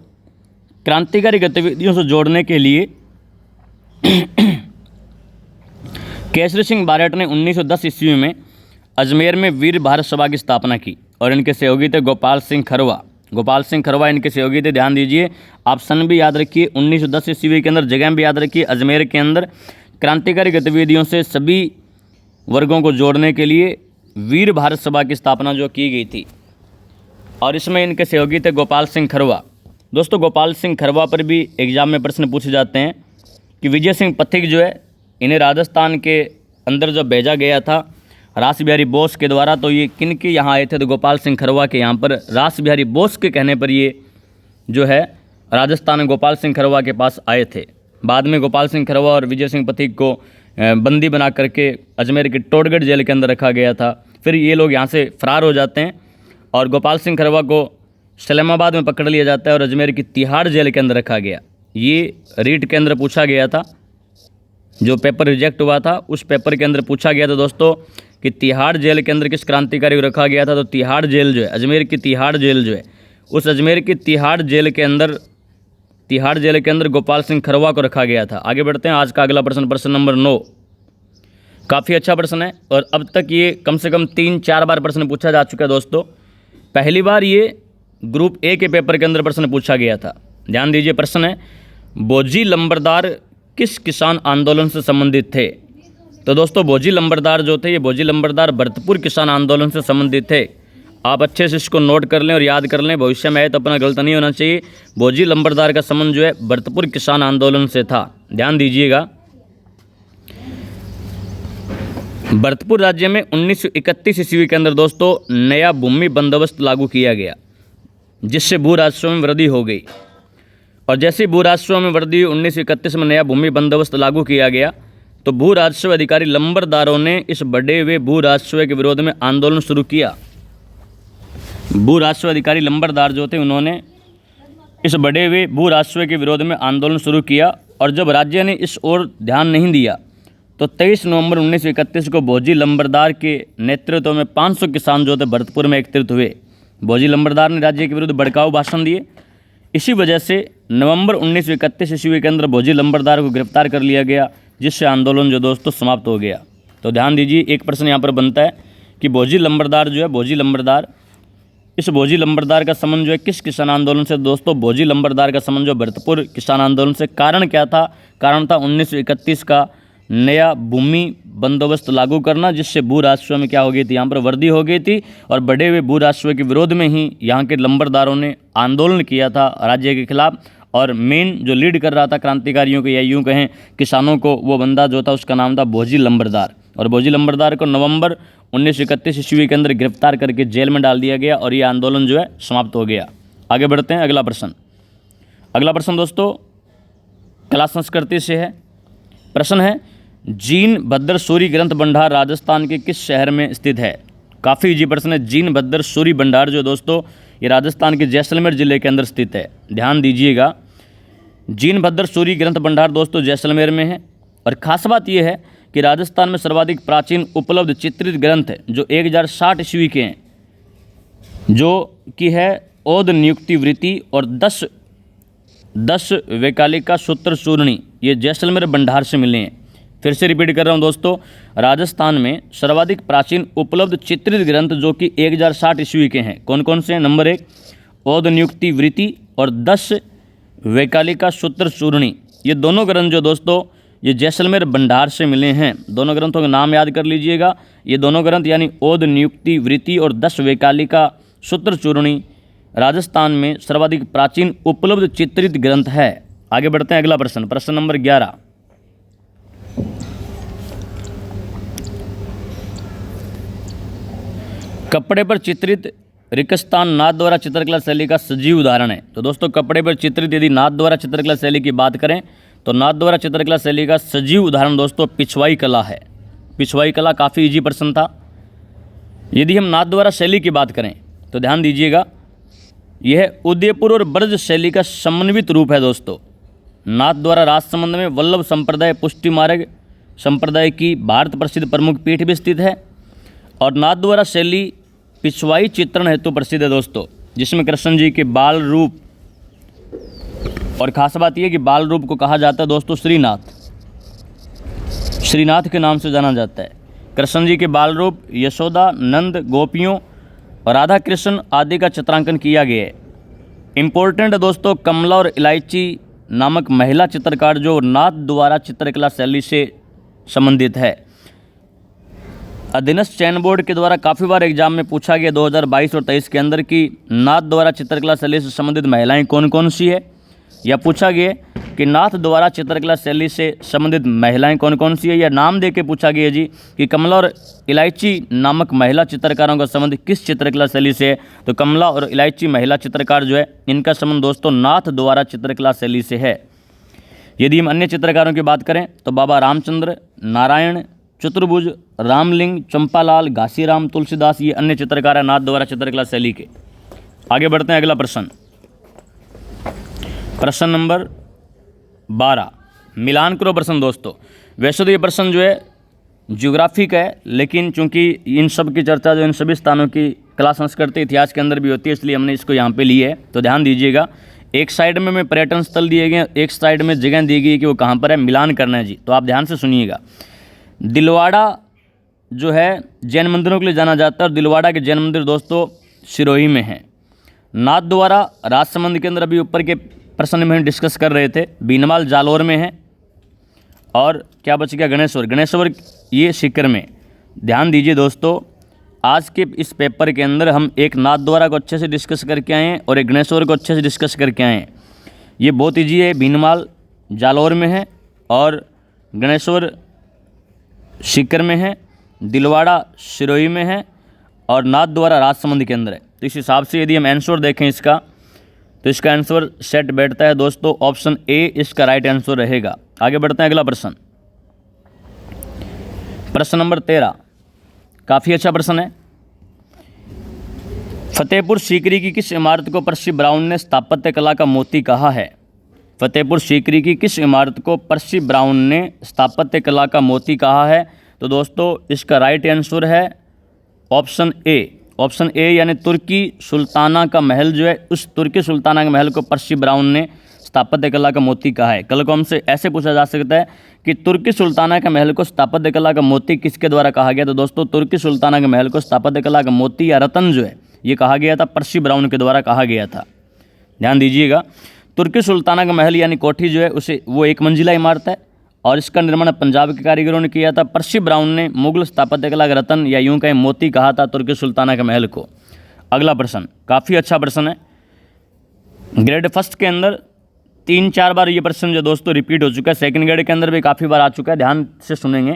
क्रांतिकारी गतिविधियों से जोड़ने के लिए केसरी सिंह बारहट ने 1910 ईस्वी में अजमेर में वीर भारत सभा की स्थापना की और इनके सहयोगी थे गोपाल सिंह खरवा इनके सहयोगी थे। ध्यान दीजिए, ऑप्शन भी याद रखिए, 1910 ईस्वी के अंदर, जगह भी याद रखिए, अजमेर के अंदर क्रांतिकारी गतिविधियों से सभी वर्गों को जोड़ने के लिए वीर भारत सभा की स्थापना जो की गई थी और इसमें इनके सहयोगी थे गोपाल सिंह खरवा। दोस्तों गोपाल सिंह खरवा पर भी एग्जाम में प्रश्न पूछे जाते हैं कि विजय सिंह पथिक जो है, इन्हें राजस्थान के अंदर जब भेजा गया था रास बिहारी बोस के द्वारा, तो ये किन के यहाँ आए थे? तो गोपाल सिंह खरवा के यहाँ पर रास बिहारी बोस के कहने पर ये जो है राजस्थान में गोपाल सिंह खरवा के पास आए थे। बाद में गोपाल सिंह खरवा और विजय सिंह पथिक को बंदी बना करके अजमेर के टोडगढ़ जेल के अंदर रखा गया था। फिर ये लोग यहाँ से फरार हो जाते हैं और गोपाल सिंह खरवा को सलेमाबाद में पकड़ लिया जाता है और अजमेर की तिहाड़ जेल के अंदर रखा गया। ये रीट के अंदर पूछा गया था, जो पेपर रिजेक्ट हुआ था उस पेपर के अंदर पूछा गया था दोस्तों कि तिहाड़ जेल के अंदर किस क्रांतिकारी को रखा गया था। तो तिहाड़ जेल जो है, अजमेर की तिहाड़ जेल जो है, उस अजमेर की तिहाड़ जेल के अंदर गोपाल सिंह खरवा को रखा गया था। आगे बढ़ते हैं, आज का अगला प्रश्न नंबर 9, काफ़ी अच्छा प्रश्न है और अब तक ये कम से कम 3-4 बार प्रश्न पूछा जा चुका है दोस्तों। पहली बार ये ग्रुप ए के पेपर के अंदर प्रश्न पूछा गया था। ध्यान दीजिए, प्रश्न है बोजी लंबरदार किस किसान आंदोलन से संबंधित थे? तो दोस्तों बोजी लंबरदार जो थे, ये बोजी लंबरदार भरतपुर किसान आंदोलन से संबंधित थे। आप अच्छे से इसको नोट कर लें और याद कर लें, भविष्य में आए तो अपना गलत नहीं होना चाहिए। बोजी लंबरदार का संबंध जो है भरतपुर किसान आंदोलन से था। ध्यान दीजिएगा, भरतपुर राज्य में 1931 ईस्वी के अंदर दोस्तों नया भूमि बंदोबस्त लागू किया गया, जिससे भू राजस्व में वृद्धि हो गई। और जैसे भू राजस्व में वृद्धि 1931 में नया भूमि बंदोबस्त लागू किया गया तो भू राजस्व अधिकारी लंबरदारों ने इस बढ़े हुए भू राजस्व के विरोध में आंदोलन शुरू किया। भू राजस्व अधिकारी लंबरदार जो थे, उन्होंने इस बढ़े हुए भू राजस्व के विरोध में आंदोलन शुरू किया और जब राज्य ने इस ओर ध्यान नहीं दिया तो 23 नवंबर 1931 को भोजी लंबरदार के नेतृत्व में 500 किसान जो थे भरतपुर में एकत्रित हुए। भोजी लंबरदार ने राज्य के विरुद्ध भड़काऊ भाषण दिए। इसी वजह से नवंबर 1931 ईस्वी के अंदर भोजी लंबरदार को गिरफ्तार कर लिया गया, जिससे आंदोलन जो दोस्तों समाप्त हो गया। तो ध्यान दीजिए, एक प्रश्न यहाँ पर बनता है कि भोजी लंबरदार जो है, इस भोजी लंबरदार का संबंध जो है किस किसान आंदोलन से? दोस्तों भोजी लंबरदार का संबंध जो भरतपुर किसान आंदोलन से। कारण क्या था? कारण था 1931 का नया भूमि बंदोबस्त लागू करना, जिससे भू राजस्व में क्या हो गई थी? यहाँ पर वृद्धि हो गई थी और बढ़े हुए भू राजस्व के विरोध में ही यहाँ के लंबरदारों ने आंदोलन किया था राज्य के खिलाफ। और मेन जो लीड कर रहा था क्रांतिकारियों को या यूँ कहें किसानों को, वो बंदा जो था उसका नाम था भोजी लंबरदार। और भोजी लंबरदार को नवंबर 1931 ईस्वी के अंदर गिरफ्तार करके जेल में डाल दिया गया और ये आंदोलन जो है समाप्त हो गया। आगे बढ़ते हैं, अगला प्रश्न दोस्तों कला संस्कृति से है। प्रश्न है जीन भद्र सूरी ग्रंथ भंडार राजस्थान के किस शहर में स्थित है? काफ़ी इजी प्रश्न है। जीन भद्र सूरी भंडार जो दोस्तों ये राजस्थान के जैसलमेर जिले के अंदर स्थित है। ध्यान दीजिएगा, जीन भद्र सूरी ग्रंथ भंडार दोस्तों जैसलमेर में है। और खास बात यह है कि राजस्थान में सर्वाधिक प्राचीन उपलब्ध चित्रित ग्रंथ है जो 1060 ईस्वी के हैं, जो कि है ओद नियुक्ति वृत्ति और 10 वैकालिका सूत्र चूर्णी, ये जैसलमेर भंडार से मिले हैं। फिर से रिपीट कर रहा हूँ दोस्तों, राजस्थान में सर्वाधिक प्राचीन उपलब्ध चित्रित ग्रंथ जो कि 1060 ईस्वी के हैं, कौन कौन से हैं? नंबर 1 ओद नियुक्ति वृत्ति और 10 वैकालिका सूत्र चूर्णी, ये दोनों ग्रंथ जो दोस्तों ये जैसलमेर भंडार से मिले हैं। दोनों ग्रंथों के नाम याद कर लीजिएगा। ये दोनों ग्रंथ यानी ओद नियुक्ति वृत्ति और 10 वैकालिका सूत्र चूर्णी राजस्थान में सर्वाधिक प्राचीन उपलब्ध चित्रित ग्रंथ है। आगे बढ़ते हैं, अगला प्रश्न, प्रश्न नंबर 11। कपड़े पर चित्रित रिक्तस्थान नाथ द्वारा चित्रकला शैली का सजीव उदाहरण है। तो दोस्तों कपड़े पर चित्रित यदि नाथ द्वारा चित्रकला शैली की बात करें तो नाथ द्वारा चित्रकला शैली का सजीव उदाहरण दोस्तों पिछवाई कला है। पिछवाई कला काफ़ी इजी प्रश्न था। यदि हम नाथ द्वारा शैली की बात करें तो ध्यान दीजिएगा, यह उदयपुर और ब्रज शैली का समन्वित रूप है दोस्तों। नाथ द्वारा राजसमंद में वल्लभ संप्रदाय पुष्टि मार्ग संप्रदाय की भारत प्रसिद्ध प्रमुख पीठ भी स्थित है। और नाथ द्वारा शैली पिछवाई चित्रण हेतु प्रसिद्ध है दोस्तों, जिसमें कृष्ण जी के बाल रूप, और खास बात यह कि बाल रूप को कहा जाता है दोस्तों श्रीनाथ, श्रीनाथ के नाम से जाना जाता है। कृष्ण जी के बाल रूप यशोदा, नंद, गोपियों और राधा कृष्ण आदि का चित्रांकन किया गया है। इम्पोर्टेंट है दोस्तों, कमला और इलायची नामक महिला चित्रकार जो नाथ द्वारा चित्रकला शैली से संबंधित है। अधीनस्थ चयन बोर्ड के द्वारा काफ़ी बार एग्जाम में पूछा गया 2022 और 23 के अंदर कि नाथ द्वारा चित्रकला शैली से संबंधित महिलाएं कौन कौन सी है, या पूछा गया कि नाथ द्वारा चित्रकला शैली से संबंधित महिलाएं कौन कौन सी है, या नाम दे के पूछा गया जी कि कमला और इलायची नामक महिला चित्रकारों का संबंध किस चित्रकला शैली से है। तो कमला और इलायची महिला चित्रकार जो है इनका संबंध दोस्तों नाथ द्वारा चित्रकला शैली से है। यदि हम अन्य चित्रकारों की बात करें तो बाबा रामचंद्र, नारायण, चतुर्भुज, रामलिंग, चंपालाल, घासीराम, तुलसीदास, ये अन्य चित्रकार है नाथ द्वारा चित्रकला शैली के। आगे बढ़ते हैं, अगला प्रश्न, प्रश्न नंबर 12। मिलान करो प्रश्न दोस्तों। वैसे तो ये प्रश्न जो है ज्योग्राफी का है, लेकिन चूंकि इन सब की चर्चा जो इन सभी स्थानों की कला संस्कृति इतिहास के अंदर भी होती है, इसलिए हमने इसको यहाँ पे लिया है। तो ध्यान दीजिएगा, एक साइड में पर्यटन स्थल दिए गए, एक साइड में जगह दी गई कि वो कहाँ पर है, मिलान करना है जी। तो आप ध्यान से सुनिएगा। दिलवाड़ा जो है जैन मंदिरों के लिए जाना जाता है, और दिलवाड़ा के जैन मंदिर दोस्तों सिरोही में है। नाथ द्वारा राजसमंद के अंदर अभी ऊपर के प्रश्न में हम डिस्कस कर रहे थे, बीनमाल जालौर में है, और क्या बच गया, गणेश्वर, गणेश्वर ये सीकर में। ध्यान दीजिए दोस्तों, आज के इस पेपर के अंदर हम एक नाथ द्वारा को अच्छे से डिस्कस करके आए हैं और एक गणेश्वर को अच्छे से डिस्कस करके आए हैं। ये बहुत ईजी है, बीनमाल जालौर में है और गणेश्वर सीकर में है, दिलवाड़ा सिरोही में है और नाथ द्वारा राजसमंद के अंदर है। तो इस हिसाब से यदि हम आंसर देखें इसका, तो इसका आंसर सेट बैठता है दोस्तों, ऑप्शन ए इसका राइट आंसर रहेगा। आगे बढ़ते हैं, अगला प्रश्न, प्रश्न नंबर 13। काफ़ी अच्छा प्रश्न है। फतेहपुर सीकरी की किस इमारत को पर्सी ब्राउन ने स्थापत्य कला का मोती कहा है? फतेहपुर सीकरी की किस इमारत को पर्सी ब्राउन ने स्थापत्य कला का मोती कहा है? तो दोस्तों इसका राइट आंसर है ऑप्शन ए। ऑप्शन ए यानी तुर्की सुल्ताना का महल जो है, उस तुर्की सुल्ताना के महल को पर्सी ब्राउन ने स्थापत्य कला का मोती कहा है। कल को हमसे ऐसे पूछा जा सकता है कि तुर्की सुल्ताना के महल को स्थापत्य कला का मोती किसके द्वारा कहा गया? तो दोस्तों तुर्की सुल्ताना के महल को स्थापत्य कला का मोती या रतन जो है ये कहा गया था, पर्सी ब्राउन के द्वारा कहा गया था। ध्यान दीजिएगा, तुर्की सुल्ताना का महल यानी कोठी जो है उसे वो एक मंजिला इमारत है और इसका निर्माण पंजाब के कारीगरों ने किया था। पर्सी ब्राउन ने मुगल स्थापत्य कला का रतन या यूं कहें मोती कहा था तुर्की सुल्ताना के महल को। अगला प्रश्न काफ़ी अच्छा प्रश्न है, ग्रेड फर्स्ट के अंदर 3-4 बार ये प्रश्न जो दोस्तों रिपीट हो चुका है, सेकंड ग्रेड के अंदर भी काफ़ी बार आ चुका है, ध्यान से सुनेंगे।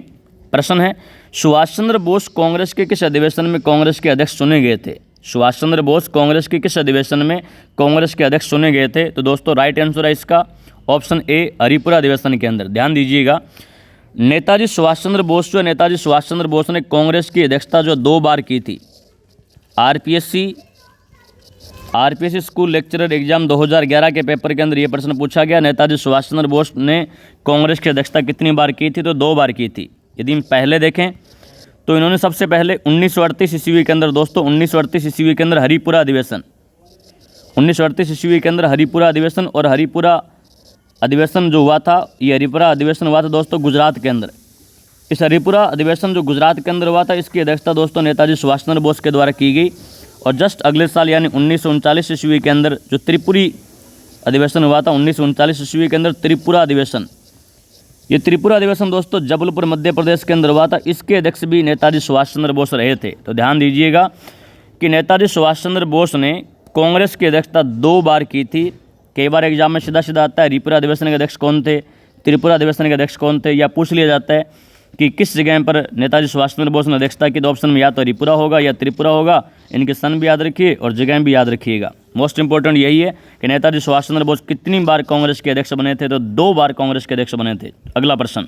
प्रश्न है, सुभाष चंद्र बोस कांग्रेस के किस अधिवेशन में कांग्रेस के अध्यक्ष चुने गए थे? सुभाष चंद्र बोस कांग्रेस के किस अधिवेशन में कांग्रेस के अध्यक्ष चुने गए थे? तो दोस्तों राइट आंसर है इसका ऑप्शन ए, हरिपुरा अधिवेशन के अंदर। ध्यान दीजिएगा, नेताजी सुभाष चंद्र बोस जो है, नेताजी सुभाष चंद्र बोस ने कांग्रेस की अध्यक्षता जो 2 बार की थी। आरपीएससी स्कूल लेक्चरर एग्जाम 2011 के पेपर के अंदर ये प्रश्न पूछा गया, नेताजी सुभाष चंद्र बोस ने कांग्रेस की अध्यक्षता कितनी बार की थी? तो 2 बार की थी। यदि हम पहले देखें तो इन्होंने सबसे पहले 1938 ईस्वी के अंदर दोस्तों 1938 ईस्वी के अंदर हरिपुरा अधिवेशन, 1938 ईस्वी के अंदर हरिपुरा अधिवेशन, और हरिपुरा अधिवेशन जो हुआ था, ये हरिपुरा अधिवेशन हुआ था दोस्तों गुजरात के अंदर। इस हरिपुरा अधिवेशन जो गुजरात के अंदर हुआ था, इसकी अध्यक्षता दोस्तों नेताजी सुभाष चंद्र बोस के द्वारा की गई और जस्ट अगले साल यानी 1939 ईस्वी के अंदर जो त्रिपुरी अधिवेशन हुआ था, 1939 ईस्वी के अंदर त्रिपुरा अधिवेशन, ये त्रिपुरा अधिवेशन दोस्तों जबलपुर मध्य प्रदेश के अंदर हुआ था। इसके अध्यक्ष भी नेताजी सुभाष चंद्र बोस रहे थे। तो ध्यान दीजिएगा कि नेताजी सुभाष चंद्र बोस ने कांग्रेस की अध्यक्षता 2 बार की थी। कई बार एग्जाम में सीधा सीधा आता है त्रिपुरा अधिवेशन के अध्यक्ष कौन थे, त्रिपुरा अधिवेशन के अध्यक्ष कौन थे, या पूछ लिया जाता है कि किस जगह पर नेताजी सुभाष चंद्र बोस ने अध्यक्षता की। तो ऑप्शन में या तो त्रिपुरा होगा या त्रिपुरा होगा। इनके सन भी याद रखिए और जगह भी याद रखिएगा। मोस्ट इंपॉर्टेंट यही है कि नेताजी सुभाष चंद्र बोस कितनी बार कांग्रेस के अध्यक्ष बने थे, तो 2 बार कांग्रेस के अध्यक्ष बने थे। अगला प्रश्न,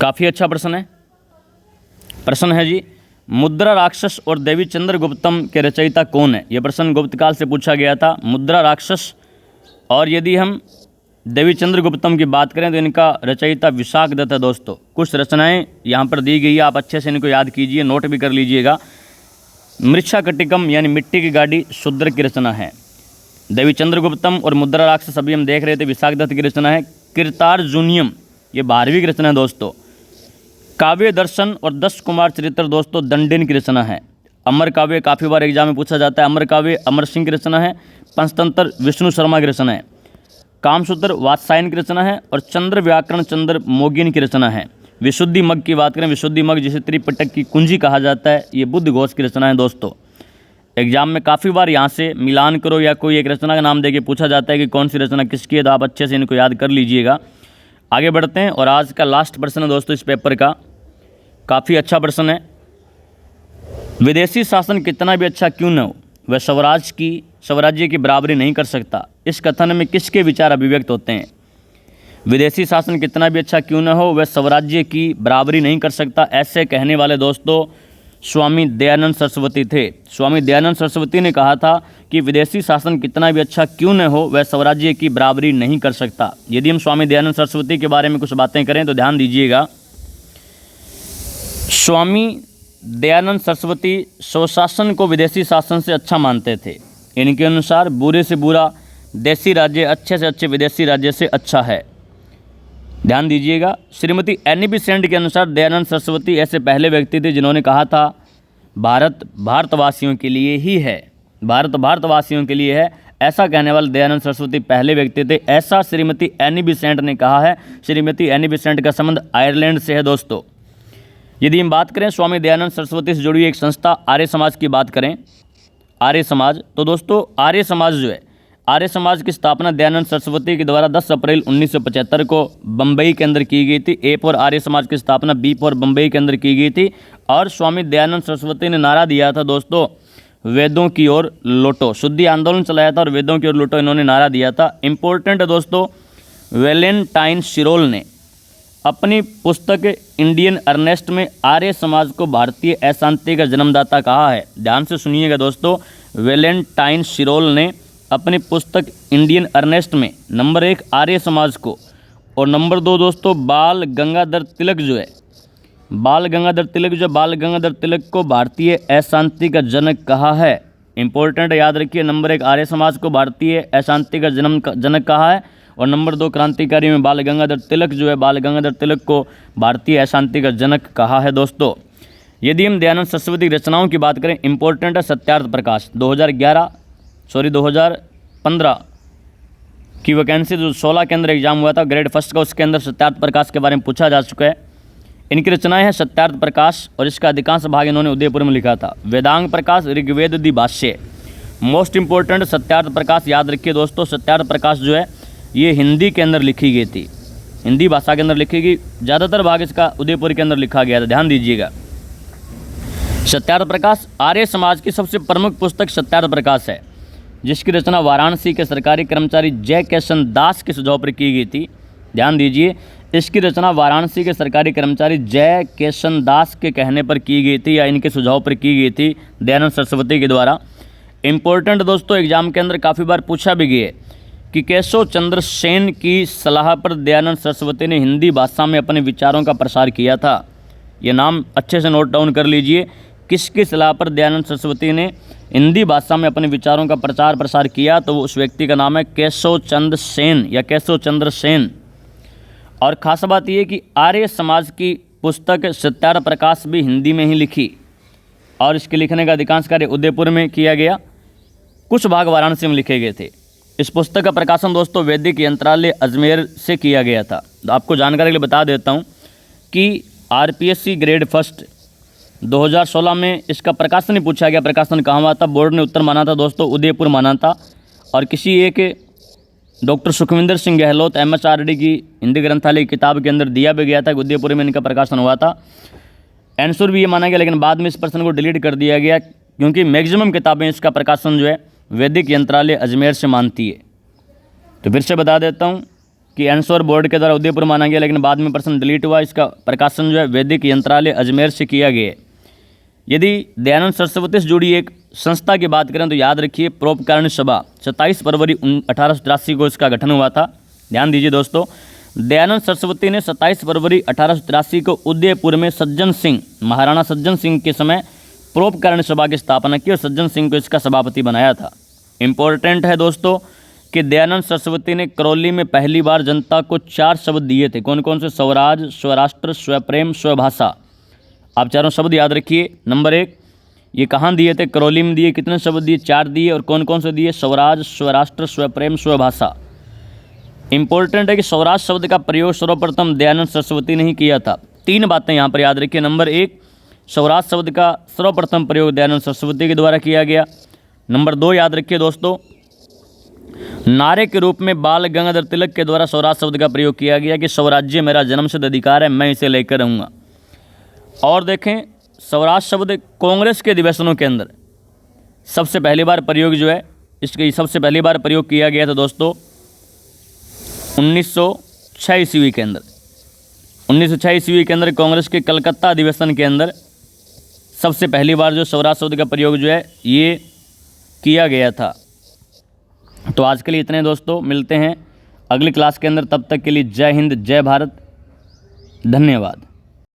काफी अच्छा प्रश्न है। प्रश्न है जी, मुद्रा राक्षस और देवी चंद्रगुप्तम के रचयिता कौन है। यह प्रश्न गुप्त काल से पूछा गया था। मुद्रा राक्षस और यदि हम देवी चंद्रगुप्तम की बात करें तो इनका रचयिता विशाखदत्त है दोस्तों। कुछ रचनाएं यहाँ पर दी गई है, आप अच्छे से इनको याद कीजिए, नोट भी कर लीजिएगा। मृच्छाकटिकम यानी मिट्टी की गाड़ी शूद्र की रचना है। देवी चंद्रगुप्तम और मुद्रा राक्षस अभी हम देख रहे थे, विशाखदत्त की रचना है। कृतार्जुनियम ये 12वीं की रचना है दोस्तों। काव्य दर्शन और 10 कुमार चरित्र दोस्तों दंडिन की रचना है। अमर काव्य काफ़ी बार एग्जाम में पूछा जाता है। अमर काव्य अमर सिंह की रचना है। पंचतंत्र विष्णु शर्मा की रचना है। कामसूत्र वात्सायन की रचना है। और चंद्र व्याकरण चंद्र मोगिन की रचना है। विशुद्धि मग की बात करें, विशुद्धि मग जिसे त्रिपिटक की कुंजी कहा जाता है, ये बुद्ध घोष की रचना है दोस्तों। एग्जाम में काफ़ी बार यहाँ से मिलान करो या कोई एक रचना का नाम देके पूछा जाता है कि कौन सी रचना किसकी है, तो आप अच्छे से इनको याद कर लीजिएगा। आगे बढ़ते हैं और आज का लास्ट प्रश्न है दोस्तों इस पेपर का, काफ़ी अच्छा प्रश्न है। विदेशी शासन कितना भी अच्छा क्यों न हो वह स्वराज्य की बराबरी नहीं कर सकता। इस कथन में किसके विचार अभिव्यक्त होते हैं। विदेशी शासन कितना भी अच्छा क्यों न हो वह स्वराज्य की बराबरी नहीं कर सकता, ऐसे कहने वाले दोस्तों स्वामी दयानंद सरस्वती थे। स्वामी दयानंद सरस्वती ने कहा था कि विदेशी शासन कितना भी अच्छा क्यों न हो वह स्वराज्य की बराबरी नहीं कर सकता। यदि हम स्वामी दयानंद सरस्वती के बारे में कुछ बातें करें तो ध्यान दीजिएगा, स्वामी दयानंद सरस्वती स्वशासन को विदेशी शासन से अच्छा मानते थे। इनके अनुसार बुरे से बुरा देसी राज्य अच्छे से अच्छे विदेशी राज्य से अच्छा है। ध्यान दीजिएगा, श्रीमती एनी बेसेंट के अनुसार दयानंद सरस्वती ऐसे पहले व्यक्ति थे जिन्होंने कहा था भारत भारतवासियों के लिए ही है, भारत भारतवासियों के लिए है। ऐसा कहने वाले दयानंद सरस्वती पहले व्यक्ति थे। ऐसा श्रीमती एनी बेसेंट ने कहा है। श्रीमती एनी बेसेंट का संबंध आयरलैंड से है दोस्तों। यदि हम बात करें स्वामी दयानंद सरस्वती से जुड़ी हुई एक संस्था आर्य समाज की बात करें, आर्य समाज, तो दोस्तों आर्य समाज जो है, आर्य समाज की स्थापना दयानंद सरस्वती के द्वारा 10 अप्रैल 1975 को बम्बई के अंदर की गई थी। ए फॉर आर्य समाज की स्थापना बी फॉर बम्बई के अंदर की गई थी। और स्वामी दयानंद सरस्वती ने नारा दिया था दोस्तों, वेदों की ओर लौटो। शुद्धि आंदोलन चलाया था और वेदों की ओर लौटो इन्होंने नारा दिया था। इंपॉर्टेंट है दोस्तों, वैलेंटाइन शिरोल ने अपनी पुस्तक इंडियन अर्नेस्ट में आर्य समाज को भारतीय अशांति का जन्मदाता कहा है। ध्यान से सुनिएगा दोस्तों, वैलेंटाइन शिरोल ने अपनी पुस्तक इंडियन अर्नेस्ट में नंबर 1 आर्य समाज को और नंबर 2 दोस्तों बाल गंगाधर तिलक जो है, बाल गंगाधर तिलक को भारतीय अशांति का जनक कहा है। इंपॉर्टेंट याद रखिए, नंबर 1 आर्य समाज को भारतीय अशांति का जनक कहा है और नंबर 2 क्रांतिकारी में बाल गंगाधर तिलक जो है, बाल गंगाधर तिलक को भारतीय अशांति का जनक कहा है दोस्तों। यदि हम दयानंद सरस्वती की रचनाओं की बात करें, इंपॉर्टेंट है सत्यार्थ प्रकाश। 2015 की वैकेंसी जो 16 के अंदर एग्जाम हुआ था ग्रेड फर्स्ट का, उसके अंदर सत्यार्थ प्रकाश के बारे में पूछा जा चुका है। इनकी रचनाएं हैं सत्यार्थ प्रकाश और इसका अधिकांश भाग इन्होंने उदयपुर में लिखा था। वेदांग प्रकाश, ऋग्वेद दि भाष्य, मोस्ट इंपॉर्टेंट सत्यार्थ प्रकाश याद रखिए दोस्तों। सत्यार्थ प्रकाश जो है ये हिंदी के अंदर लिखी गई थी, हिंदी भाषा के अंदर लिखी गई, ज़्यादातर भाग इसका उदयपुर के अंदर लिखा गया था। ध्यान दीजिएगा, सत्यार्थ प्रकाश आर्य समाज की सबसे प्रमुख पुस्तक सत्यार्थ प्रकाश है, जिसकी रचना वाराणसी के सरकारी कर्मचारी जय किशन दास के सुझाव पर की गई थी। ध्यान दीजिए, इसकी रचना वाराणसी के सरकारी कर्मचारी जय किशन दास के कहने पर की गई थी या इनके सुझाव पर की गई थी दयानंद सरस्वती के द्वारा। इंपॉर्टेंट दोस्तों, एग्जाम के अंदर काफ़ी बार पूछा भी गया कि केशव चंद्र सेन की सलाह पर दयानंद सरस्वती ने हिंदी भाषा में अपने विचारों का प्रसार किया था। ये नाम अच्छे से नोट डाउन कर लीजिए, किसकी सलाह पर दयानंद सरस्वती ने हिंदी भाषा में अपने विचारों का प्रसार किया, तो उस व्यक्ति का नाम है केशव चंद्र सेन या केशव चंद्र सेन। और खास बात यह कि आर्य समाज की पुस्तक सत्याग्रह प्रकाश भी हिंदी में ही लिखी और इसके लिखने का अधिकांश कार्य उदयपुर में किया गया, कुछ भाग वाराणसी में लिखे गए थे। इस पुस्तक का प्रकाशन दोस्तों वैदिक यंत्रालय अजमेर से किया गया था। तो आपको जानकारी के लिए बता देता हूँ कि आरपीएससी ग्रेड फर्स्ट 2016 में इसका प्रकाशन ही पूछा गया, प्रकाशन कहाँ हुआ था। बोर्ड ने उत्तर माना था दोस्तों उदयपुर माना था, और किसी एक डॉक्टर सुखविंदर सिंह गहलोत MHRD की हिंदी ग्रंथालय की किताब के अंदर दिया भी गया था कि उदयपुर में इनका प्रकाशन हुआ था। आंसर भी ये माना गया, लेकिन बाद में इस प्रश्न को डिलीट कर दिया गया क्योंकि मैक्सिमम किताबें इसका प्रकाशन जो है वैदिक यंत्रालय अजमेर से मानती है। तो फिर से बता देता हूँ कि आंसर बोर्ड के द्वारा उदयपुर माना गया, लेकिन बाद में प्रश्न डिलीट हुआ। इसका प्रकाशन जो है वैदिक यंत्रालय अजमेर से किया गया है। यदि दयानंद सरस्वती से जुड़ी एक संस्था की बात करें तो याद रखिए परोपकारिणी सभा 27 फरवरी 1883 को इसका गठन हुआ था। ध्यान दीजिए दोस्तों, दयानंद सरस्वती ने 27 फरवरी 1883 को उदयपुर में सज्जन सिंह, महाराणा सज्जन सिंह के समय परोपकारिणी सभा की स्थापना की और सज्जन सिंह को इसका सभापति बनाया था। इम्पोर्टेंट है दोस्तों कि दयानंद सरस्वती ने करौली में पहली बार जनता को 4 शब्द दिए थे। कौन कौन से? स्वराज, स्वराष्ट्र, स्वप्रेम, स्वभाषा। आप चारों शब्द याद रखिए। नंबर 1, ये कहाँ दिए थे? करौली में दिए। कितने शब्द दिए? 4 दिए। और कौन कौन से दिए? स्वराज, स्वराष्ट्र, स्वप्रेम, स्वभाषा। इंपॉर्टेंट है कि स्वराज शब्द का प्रयोग सर्वप्रथम दयानंद सरस्वती ने ही किया था। 3 बातें यहाँ पर याद रखिए। नंबर 1, स्वराज शब्द का सर्वप्रथम प्रयोग दयानंद सरस्वती के द्वारा किया गया। नंबर 2 याद रखिए दोस्तों, नारे के रूप में बाल गंगाधर तिलक के द्वारा स्वराज शब्द का प्रयोग किया गया कि स्वराज्य मेरा जन्मसिद्ध अधिकार है, मैं इसे लेकर रहूँगा। और देखें, स्वराज शब्द कांग्रेस के अधिवेशनों के अंदर सबसे पहली बार प्रयोग जो है इसके सबसे पहली बार प्रयोग किया गया था दोस्तों 1906 ईस्वी के अंदर। 1906 ईस्वी के अंदर कांग्रेस के कलकत्ता अधिवेशन के अंदर सबसे पहली बार जो स्वराज शब्द का प्रयोग जो है ये किया गया था। तो आज के लिए इतने दोस्तों, मिलते हैं अगली क्लास के अंदर। तब तक के लिए जय हिंद, जय भारत, धन्यवाद।